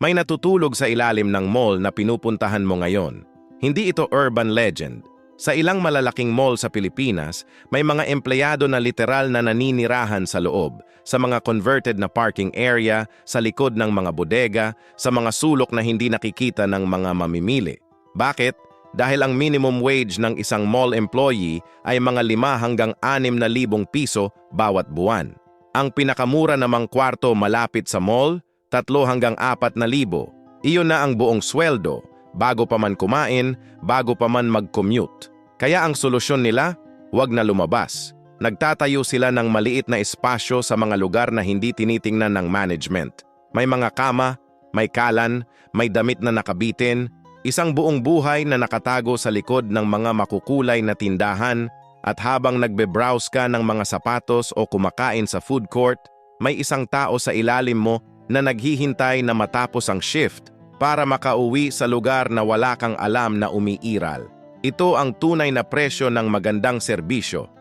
May natutulog sa ilalim ng mall na pinupuntahan mo ngayon. Hindi ito urban legend. Sa ilang malalaking mall sa Pilipinas, may mga empleyado na literal na naninirahan sa loob, sa mga converted na parking area, sa likod ng mga bodega, sa mga sulok na hindi nakikita ng mga mamimili. Bakit? Dahil ang minimum wage ng isang mall employee ay mga 5 hanggang 6,000 piso bawat buwan. Ang pinakamura namang kwarto malapit sa mall, 3 hanggang 4,000. Iyon na ang buong sweldo, bago pa man kumain, bago pa man mag-commute. Kaya ang solusyon nila, huwag na lumabas. Nagtatayo sila ng maliit na espasyo sa mga lugar na hindi tinitingnan ng management. May mga kama, may kalan, may damit na nakabitin, isang buong buhay na nakatago sa likod ng mga makukulay na tindahan, at habang nagbe-browse ka ng mga sapatos o kumakain sa food court, may isang tao sa ilalim mo na naghihintay na matapos ang shift para makauwi sa lugar na wala kang alam na umiiral. Ito ang tunay na presyo ng magandang serbisyo.